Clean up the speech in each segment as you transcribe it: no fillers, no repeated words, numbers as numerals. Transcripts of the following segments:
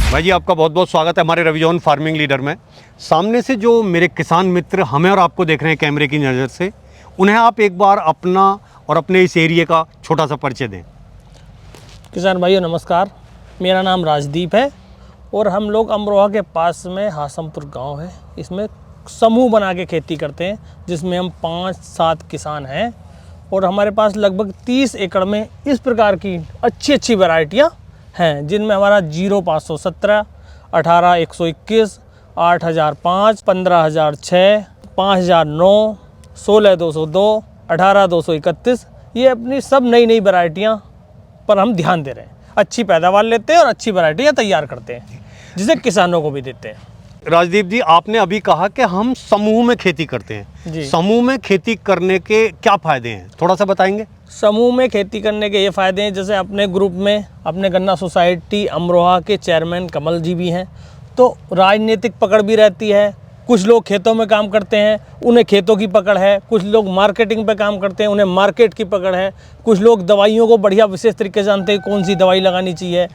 भाई जी आपका बहुत बहुत स्वागत है हमारे रविजोन फार्मिंग लीडर में। सामने से जो मेरे किसान मित्र हमें और आपको देख रहे हैं कैमरे की नज़र से, उन्हें आप एक बार अपना और अपने इस एरिया का छोटा सा परिचय दें। किसान भाइयों नमस्कार, मेरा नाम राजदीप है और हम लोग अमरोहा के पास में हासमपुर गांव है, इसमें समूह बना के खेती करते हैं जिसमें हम 5-7 किसान हैं और हमारे पास लगभग 30 एकड़ में इस प्रकार की अच्छी वैरायटियां हैं जिनमें हमारा 0517, 18121, 8005, 15006, 5009, 16202, 18231, ये अपनी सब नई वैरायटियां पर हम ध्यान दे रहे हैं। अच्छी पैदावार लेते हैं और अच्छी वैरायटियां तैयार करते हैं जिसे किसानों को भी देते हैं। राजदीप जी, आपने अभी कहा कि हम समूह में खेती करते हैं जी। समूह में खेती करने के क्या फायदे हैं, थोड़ा सा बताएंगे। समूह में खेती करने के ये फ़ायदे हैं, जैसे अपने ग्रुप में अपने गन्ना सोसाइटी अमरोहा के चेयरमैन कमल जी भी हैं, तो राजनीतिक पकड़ भी रहती है। कुछ लोग खेतों में काम करते हैं, उन्हें खेतों की पकड़ है। कुछ लोग मार्केटिंग पे काम करते हैं, उन्हें मार्केट की पकड़ है। कुछ लोग दवाइयों को बढ़िया विशेष तरीके से जानते हैं, कौन सी दवाई लगानी चाहिए,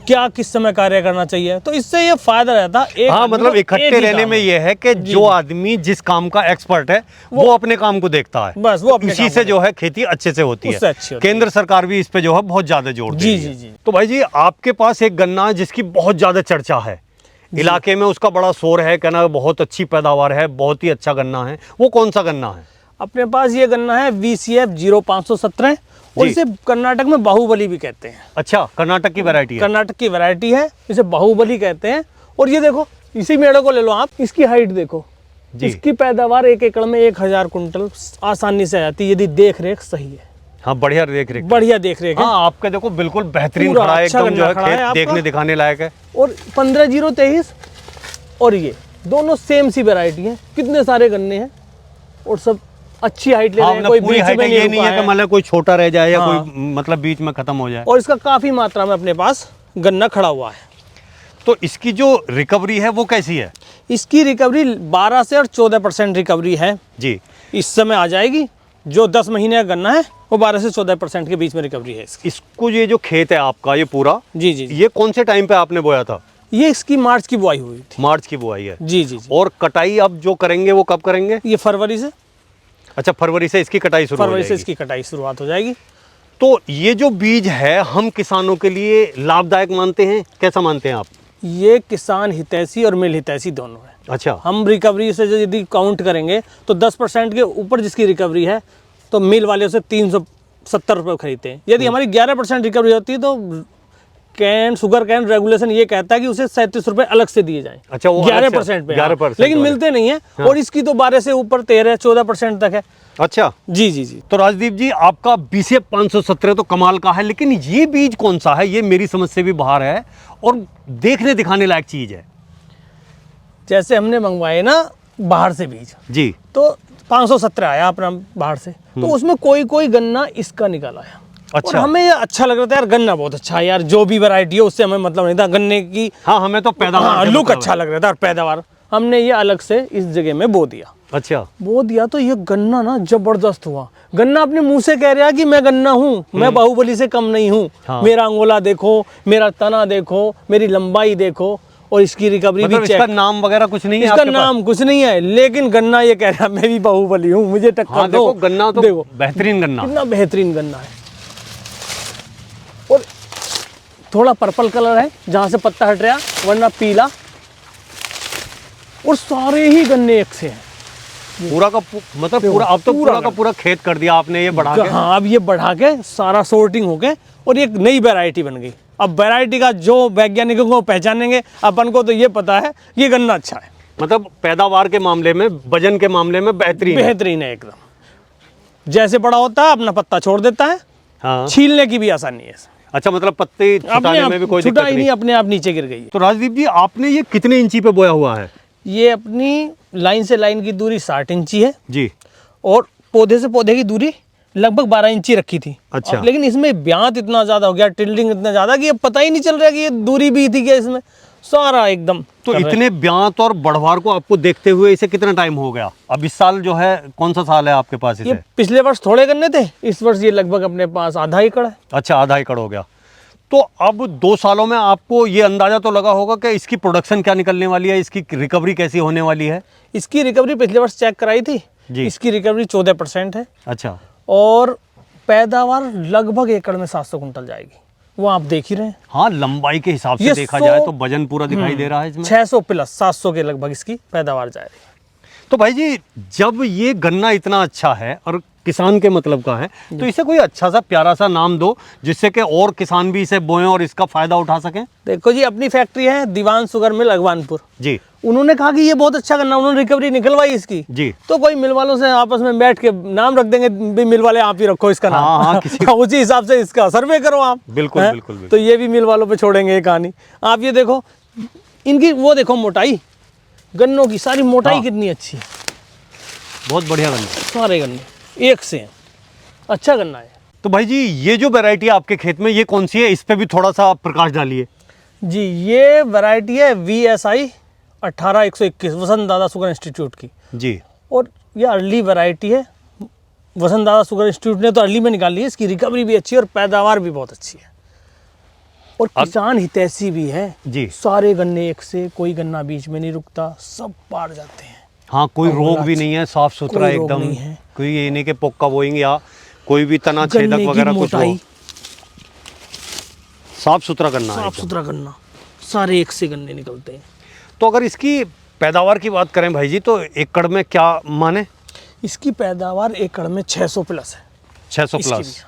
क्या किस समय कार्य करना चाहिए। तो इससे ये फायदा रहता है। हाँ, मतलब इकट्ठे रहने में ये है कि जो आदमी जिस काम का एक्सपर्ट है वो अपने काम को देखता है, बस वो अपने इसी काम से को जो है खेती अच्छे से होती उससे है। अच्छी होती केंद्र सरकार भी इस पे जो है बहुत ज्यादा जोर दे जी रही है। जी जी। तो भाई जी, आपके पास एक गन्ना है जिसकी बहुत ज्यादा चर्चा है इलाके में, उसका बड़ा शोर है, कहना बहुत अच्छी पैदावार है, बहुत ही अच्छा गन्ना है। वो कौन सा गन्ना है? अपने पास ये गन्ना है VCF 0517 और इसे कर्नाटक में बाहुबली भी कहते हैं। अच्छा, कर्नाटक की वैरायटी है। कर्नाटक की वैरायटी है, इसे बाहुबली कहते हैं। और ये देखो, इसी मेढ़े को ले लो आप, इसकी हाइट देखो जी। इसकी पैदावार 1 एकड़ में 1000 कुंटल आसानी से आ जाती है यदि देख रेख सही है। हाँ, बढ़िया देख रेख। बढ़िया देख रेख है। हाँ, आपके देखो बिल्कुल बेहतरीन पूरा खड़ा है, अच्छा एकदम जो है गन्ना खड़ा है खेत आपका। देखने दिखाने लायक है। और 15023 और ये दोनों सेम सी वैरायटी है। कितने सारे गन्ने हैं और सब अच्छी हाइट ले रहे हैं, कोई पूरी बीच हाइट में ये नहीं है कि मतलब कोई छोटा रह जाए या हाँ। कोई मतलब बीच में खत्म हो जाए। और इसका काफी मात्रा में अपने पास गन्ना खड़ा हुआ है। तो इसकी जो रिकवरी है वो कैसी है? इसकी रिकवरी 12 से और 14% रिकवरी है जी। इस समय आ जाएगी। जो 10 महीने का गन्ना है वो 12 से 14% के बीच में रिकवरी है इसकी। इसको ये जो खेत है आपका ये पूरा, जी जी जी। ये कौन से टाइम पे आपने बोया था? ये इसकी मार्च की बुआई हुई थी। मार्च की बुआई है। जी जी जी। और कटाई अब जो करेंगे वो कब करेंगे? ये फरवरी से। अच्छा, फरवरी से इसकी कटाई शुरू हो फरवरी से जाएगी। इसकी कटाई शुरुआत हो जाएगी। तो ये जो बीज है हम किसानों के लिए लाभदायक मानते हैं, कैसा मानते हैं आप? ये किसान हितैषी और मिल हितैषी दोनों है। अच्छा। हम रिकवरी से यदि काउंट करेंगे तो 10% के ऊपर जिसकी रिकवरी है तो मिल वाले से 370 रुपये खरीदते हैं। यदि हमारी 11% रिकवरी होती है तो शुगर कैन रेगुलेशन ये कहता है कि उसे 37 रुपये अलग से दिए जाएं। अच्छा, वो 11% पे। 11%, लेकिन मिलते नहीं है। हाँ। और इसकी तो 12 से ऊपर 13-14% तक है। अच्छा जी जी जी। तो राजदीप जी, आपका BCF 517 तो कमाल का है, लेकिन ये बीज कौन सा है? ये मेरी समझ से भी बाहर है और देखने दिखाने लायक चीज है। जैसे हमने मंगवाए ना बाहर से बीज, जी। तो 517 आया अपना बाहर से, तो उसमें कोई गन्ना इसका निकल आया। अच्छा। और हमें ये अच्छा लग रहा था यार, गन्ना बहुत अच्छा है यार। जो भी वैरायटी है उससे हमें मतलब नहीं था गन्ने की। हाँ, हमें तो पैदावार से लुक मतलब अच्छा है। लग रहा था और पैदावार। हमने ये अलग से इस जगह में बो दिया। अच्छा। बो दिया तो ये गन्ना ना जबरदस्त हुआ। गन्ना अपने मुंह से कह रहा है कि मैं गन्ना हूँ, मैं बाहुबली से कम नहीं हूँ। हाँ। मेरा अंगोला देखो, मेरा तना देखो, मेरी लंबाई देखो और इसकी रिकवरी मतलब भी चेक। इसका नाम वगैरह कुछ नहीं है इसका आपके नाम कुछ नहीं है, लेकिन गन्ना ये कह रहा है मैं भी बाहुबली हूँ, मुझे टक्कर हाँ, दो। देखो गन्ना तो देखो बेहतरीन गन्ना। कितना बेहतरीन गन्ना है। और थोड़ा पर्पल कलर है जहां से पत्ता हट रहा, वरना पीला। और सारे ही गन्ने एक से हैं। पूरा का मतलब पूरा, अब तो पूरा का पूरा खेत कर दिया आपने ये बढ़ा के। हाँ, अब ये बढ़ा के सारा सोर्टिंग हो गए और एक नई वैरायटी बन गई। अब वैरायटी का जो वैज्ञानिकों को पहचानेंगे, अपन को तो ये पता है ये गन्ना अच्छा है। मतलब पैदावार के मामले में, वजन के मामले में बेहतरीन है एकदम। जैसे बड़ा होता है अपना पत्ता छोड़ देता है। हाँ। छीलने की भी आसानी है। अच्छा, मतलब पत्ते छुटाने में भी कोई दिक्कत नहीं, अपने आप नीचे गिर गई है। तो राजदीप जी, आपने ये कितने इंची पे बोया हुआ है? ये अपनी लाइन से लाइन की दूरी 60 इंची है जी। और पौधे से पौधे की दूरी लगभग 12 इंची रखी थी। अच्छा। लेकिन इसमें ब्यांत इतना ज्यादा हो गया, टिल्डिंग इतना ज्यादा कि अब पता ही नहीं चल रहा कि ये दूरी भी थी क्या इसमें। सारा एकदम। तो इतने ब्यांत और बढ़वार को आपको देखते हुए इसे कितना टाइम हो गया? अब इस साल जो है, कौन सा साल है आपके पास इसे? ये पिछले वर्ष थोड़े गन्ने थे, इस वर्ष ये लगभग अपने पास आधा एकड़ है। अच्छा, आधा एकड़ हो गया। तो अब 2 सालों में आपको ये अंदाजा तो लगा होगा कि इसकी प्रोडक्शन क्या निकलने वाली है, इसकी रिकवरी कैसी होने वाली है? इसकी रिकवरी पिछले वर्ष चेक कराई थी जी। इसकी रिकवरी 14% है। अच्छा। और पैदावार लगभग एकड़ में 700 कुंटल जाएगी, वो आप देख ही रहे हैं। हाँ, लंबाई के हिसाब से ये देखा 100 जाए तो वजन पूरा दिखाई दे रहा है इसमें। 600 प्लस 700 के लगभग इसकी पैदावार जा रही है। तो भाई जी, जब ये गन्ना इतना अच्छा है और किसान के मतलब का है, तो इसे कोई अच्छा सा प्यारा सा नाम दो जिससे कि और किसान भी इसे बोएं और इसका फायदा उठा सकें। देखो जी, अपनी फैक्ट्री है दीवान शुगर मिल अगवानपुर जी। उन्होंने कहा कि ये बहुत अच्छा गन्ना, उन्होंने रिकवरी निकलवाई इसकी जी। तो कोई मिल वालों से आपस में बैठ के नाम रख देंगे, भी मिल वाले आप ही रखो इसका नाम। हाँ, हाँ, किसी उसी हिसाब से इसका सर्वे करो आप। बिल्कुल, हैं? बिल्कुल, बिल्कुल। तो ये भी मिल वालों पे छोड़ेंगे ये कहानी। आप ये देखो इनकी, वो देखो मोटाई गन्नों की, सारी मोटाई हाँ। कितनी अच्छी है। बहुत बढ़िया गन्ना। सारे गन्ने एक से हैं, अच्छा गन्ना है। तो भाई जी, ये जो वैरायटी है आपके खेत में, ये कौन सी है? इस पे भी थोड़ा सा प्रकाश डालिए। जी, ये वैरायटी है VSI 18121 वसंत दादा शुगर इंस्टीट्यूट की। जी। और ये अर्ली वैरायटी है, वसंत दादा शुगर इंस्टीट्यूट ने तो अर्ली में निकाली है। इसकी रिकवरी भी अच्छी है और पैदावार भी बहुत अच्छी है और किसान हितैषी भी है जी। सारे गन्ने एक से, कोई गन्ना बीच में नहीं रुकता, सब पार जाते हैं। हाँ, कोई रोग भी नहीं है, साफ सुथरा कोई रोग एकदम। नहीं है। कोई ये नहीं कि पोक्का बोइंग या कोई भी तना गन्ने छेदक की वगैरह कुछ हो। मोटाई, साफ सुथरा गन्ना है साफ एकदम। सुथरा गन्ना, सारे एक से गन्ने निकलते हैं। तो अगर इसकी पैदावार की बात करें भाई जी, तो एकड़ में क्या माने? इसकी पैदावार एकड़ में 600 प्लस है। 600 इसकी प्लस।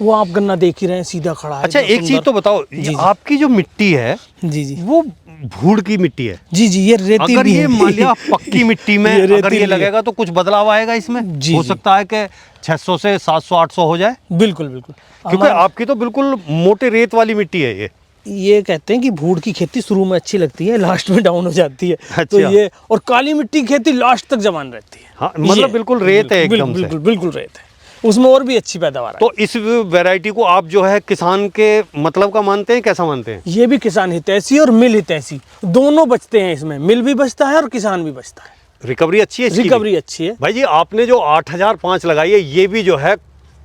भी। वो आप गन्ना देख ही रहे हैं, सीधा खड़ा है। अच्छा, एकदम एक चीज सुंदर। तो बताओ, जी, ये जी। आपकी जो मिट्टी है जी जी वो भूड़ की मिट्टी है। जी जी, ये रेती अगर भी ये है। मान लिया पक्की मिट्टी में ये अगर रेतीली ये है। लगेगा तो कुछ बदलाव आएगा इसमें? जी, हो जी। सकता है कि 600 से 700 800 हो जाए, बिल्कुल बिल्कुल। क्योंकि हमारा- आपकी तो बिल्कुल मोटे रेत वाली मिट्टी है ये कहते हैं कि भूड़ की खेती शुरू में अच्छी लगती है, लास्ट में डाउन हो जाती है। तो अच्छा। ये, और काली मिट्टी की खेती लास्ट तक जवान रहती है। हाँ, मतलब ये- बिल्कुल रेत है एकदम से। बिल्कुल बिल्कुल रेत है, उसमें और भी अच्छी पैदावार है। तो इस वैरायटी को आप जो है किसान के मतलब का मानते हैं, कैसा मानते हैं? ये भी किसान हितैषी और मिल हितैषी दोनों बचते हैं इसमें, मिल भी बचता है और किसान भी बचता है। रिकवरी अच्छी है इसकी भी? रिकवरी अच्छी है। भाई जी, आपने जो 8005 लगाई है, ये भी जो है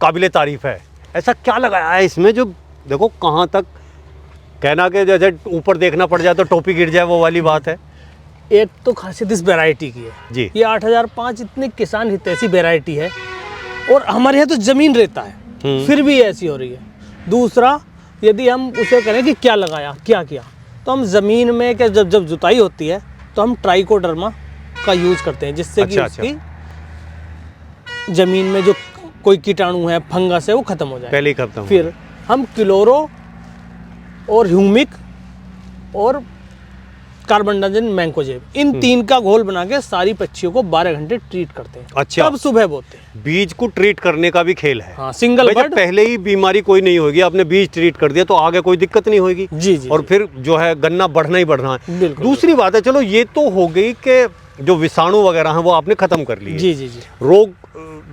काबिले तारीफ है। ऐसा क्या लगाया है इसमें जो देखो कहाँ तक, कहना कि जैसे ऊपर देखना पड़ जाए तो टोपी गिर जाए, वो वाली बात है। एक तो खासियत इस वैरायटी की है जी। ये 8005 इतनी किसान हितैषी वैरायटी है और हमारे यहाँ तो जमीन रहता है फिर भी ऐसी हो रही है। दूसरा, यदि हम उसे करें कि क्या लगाया क्या किया, तो हम ज़मीन में क्या जब जुताई होती है तो हम ट्राइकोडर्मा का यूज़ करते हैं, जिससे कि अच्छा, उसकी ज़मीन में जो कोई कीटाणु है, फंगस है, वो ख़त्म हो जाए। पहले ही खत्म। फिर हम क्लोरो और ह्यूमिक और कार्बन डाइऑक्साइड मैंकोजेब, इन 3 का घोल बना के सारी पक्षियों को 12 घंटे ट्रीट करते हैं। अच्छा। तब सुबह बोते हैं। बीज को ट्रीट करने का भी खेल है। हाँ, सिंगल भाई, जब बर्ड। पहले ही बीमारी कोई नहीं होगी, आपने बीज ट्रीट कर दिया तो आगे कोई दिक्कत नहीं होगी। जी जी और फिर जो है गन्ना बढ़ना ही बढ़ना है। बिल्कुल। दूसरी बात है, चलो ये तो हो गई कि जो विषाणु वगैरह हैं वो आपने खत्म कर लिए, जी जी जी रोग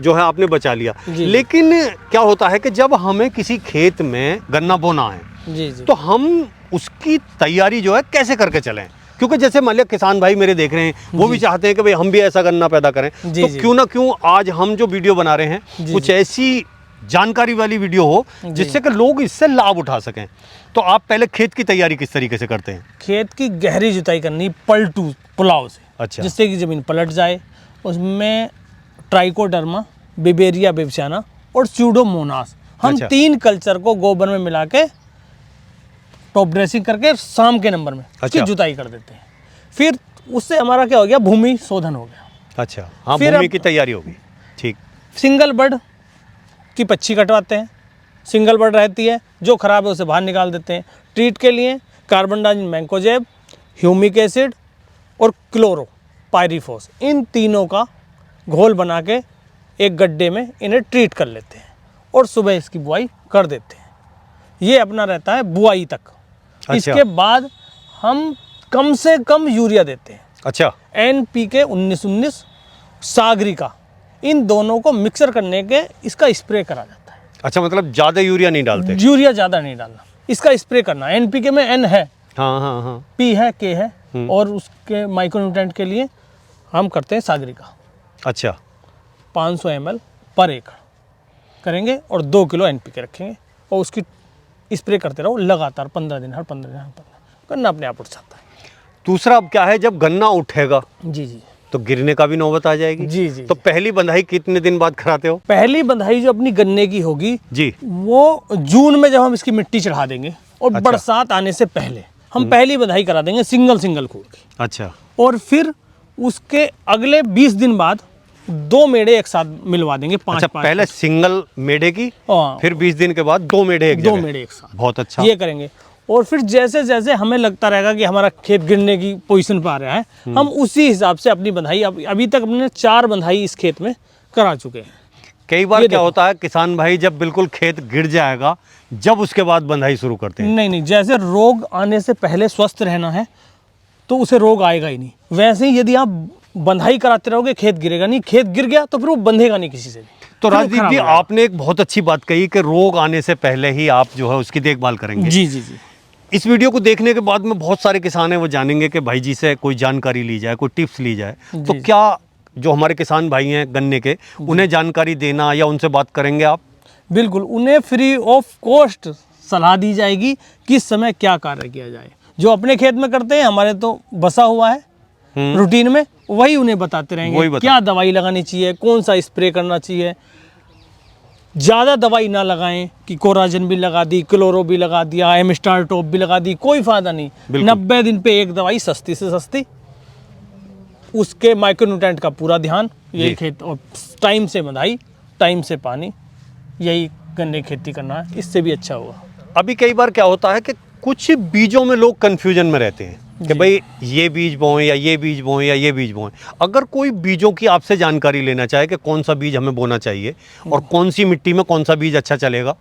जो है आपने बचा लिया। जी। लेकिन क्या होता है कि जब हमें किसी खेत में गन्ना बोना है जी जी तो हम उसकी तैयारी जो है कैसे करके चलें? क्योंकि जैसे मान लिया किसान भाई मेरे देख रहे हैं, वो भी चाहते हैं कि भाई हम भी ऐसा गन्ना पैदा करें। जी, तो जी। क्यों ना क्यों आज हम जो वीडियो बना रहे हैं जी, कुछ जी। ऐसी जानकारी वाली वीडियो हो जिससे कि लोग इससे लाभ उठा सकें। तो आप पहले खेत की तैयारी किस तरीके से करते हैं? खेत की गहरी जुताई करनी पलटू पुलाव से, अच्छा। जिससे कि ज़मीन पलट जाए। उसमें ट्राइकोडर्मा, बिबेरिया बेबसियाना और स्यूडोमोनास, हम अच्छा। 3 कल्चर को गोबर में मिला के टॉप ड्रेसिंग करके शाम के नंबर में उसकी अच्छा। जुताई कर देते हैं। फिर उससे हमारा क्या हो गया, भूमि शोधन हो गया। अच्छा, हाँ, फिर भूमि अब- की तैयारी होगी। ठीक। सिंगल बर्ड की पच्छी कटवाते हैं, सिंगल बर्ड रहती है, जो ख़राब है उसे बाहर निकाल देते हैं। ट्रीट के लिए carbon dioxide mancozeb, humic acid और क्लोरो पायरीफॉस, इन तीनों का घोल बना के एक गड्ढे में इन्हें ट्रीट कर लेते हैं और सुबह इसकी बुआई कर देते हैं। ये अपना रहता है बुआई तक। अच्छा। इसके बाद हम कम से कम यूरिया देते हैं। अच्छा। NPK 1919 सागरिका, इन दोनों को मिक्सर करने के इसका स्प्रे करा जाता है। अच्छा, मतलब ज़्यादा यूरिया नहीं डालते? यूरिया ज़्यादा नहीं डालना, इसका स्प्रे करना। NPK में N है, हाँ हाँ हाँ। P है, K है, और उसके माइक्रोन्यूट्रेंट के लिए हम करते हैं सागरिका। अच्छा। 500 ml पर एकड़ करेंगे और 2 किलो NPK रखेंगे और उसकी स्प्रे करते रहो लगातार 15 दिन, हर 15 दिन, गन्ना अपने आप उठ जाता है। दूसरा अब क्या है, जब गन्ना उठेगा जी जी तो गिरने का भी नौबत आ जाएगी। जी जी। तो पहली बंधाई कितने दिन बाद कराते हो? पहली बंधाई जो अपनी गन्ने की होगी जी, वो जून में जब हम इसकी मिट्टी चढ़ा देंगे और अच्छा। बरसात आने से पहले हम पहली बंधाई करा देंगे सिंगल खूर की। अच्छा। और फिर उसके अगले 20 दिन बाद 2 मेढ़े एक साथ मिलवा देंगे, 5 अच्छा, पहले सिंगल मेढ़े की, हाँ। फिर 20 दिन के बाद 2 मेढ़े एक 2 जगह। मेढ़े एक साथ, बहुत अच्छा। ये करेंगे। और फिर जैसे जैसे हमें लगता रहेगा कि हमारा खेत गिरने की पोजीशन पर आ रहा है, हम उसी हिसाब से अपनी बंधाई, अभी तक हमने 4 बंधाई इस खेत में करा चुके हैं। कई बार क्या होता है, किसान भाई जब बिल्कुल खेत गिर जाएगा, जब उसके बाद बंधाई शुरू करते हैं। नहीं, जैसे रोग आने से पहले स्वस्थ रहना है तो उसे रोग आएगा ही नहीं। वैसे ही यदि आप बंधाई कराते रहोगे, खेत गिरेगा नहीं, खेत गिर गया तो फिर वो बंधेगा नहीं किसी से भी। तो फिर वो राजदीप खराब जी, हो जाएगा। आपने एक बहुत अच्छी बात कही कि रोग आने से पहले ही आप जो है उसकी देखभाल करेंगे। जी जी जी। इस वीडियो को देखने के बाद में बहुत सारे किसान हैं वो जानेंगे कि भाई जी से कोई जानकारी ली जाए, कोई टिप्स ली जाए। तो जी। क्या जो हमारे किसान भाई हैं गन्ने के, उन्हें जानकारी देना या उनसे बात करेंगे आप? बिल्कुल, उन्हें फ्री ऑफ कॉस्ट सलाह दी जाएगी किस समय क्या कार्य किया जाए। जो अपने खेत में करते हैं, हमारे तो बसा हुआ है रूटीन में, वही उन्हें बताते रहेंगे। क्या दवाई लगानी चाहिए, कौन सा स्प्रे करना चाहिए। ज़्यादा दवाई ना लगाएं कि कोराजन भी लगा दी, क्लोरो भी लगा दिया, एमिस्टार टॉप भी लगा दी, कोई फ़ायदा नहीं। 90 दिन पे एक दवाई सस्ती से सस्ती, उसके माइक्रोन्यूट्रेंट का पूरा ध्यान, यही खेत, और टाइम से बंधाई, टाइम से पानी, यही गन्ने की खेती करना है, इससे भी अच्छा होगा। अभी कई बार क्या होता है कि कुछ बीजों में लोग कंफ्यूजन में रहते हैं कि भाई ये बीज बोएं या ये बीज बोएं या ये बीज बोएं। अगर कोई बीजों की आपसे जानकारी लेना चाहे कि कौन सा बीज हमें बोना चाहिए और कौन सी मिट्टी में कौन सा बीज अच्छा चलेगा,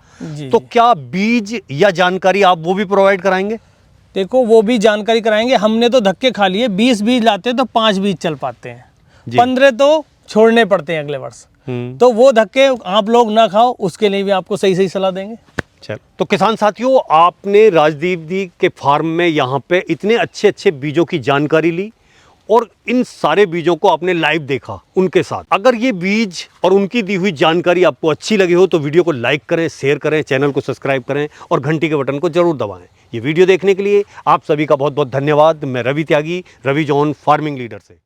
तो क्या बीज या जानकारी आप वो भी प्रोवाइड कराएंगे? देखो, वो भी जानकारी कराएंगे। हमने तो धक्के खा लिए, 20 बीज लाते हैं तो 5 बीज चल पाते हैं, 15 तो छोड़ने पड़ते हैं अगले वर्ष। तो वो धक्के आप लोग ना खाओ, उसके लिए भी आपको सही सही सलाह देंगे। चल, तो किसान साथियों, आपने राजदीप जी के फार्म में यहाँ पे इतने अच्छे अच्छे बीजों की जानकारी ली और इन सारे बीजों को आपने लाइव देखा उनके साथ। अगर ये बीज और उनकी दी हुई जानकारी आपको अच्छी लगी हो तो वीडियो को लाइक करें, शेयर करें, चैनल को सब्सक्राइब करें और घंटी के बटन को जरूर दबाएं। ये वीडियो देखने के लिए आप सभी का बहुत बहुत धन्यवाद। मैं रवि त्यागी, रवि जॉन फार्मिंग लीडर से।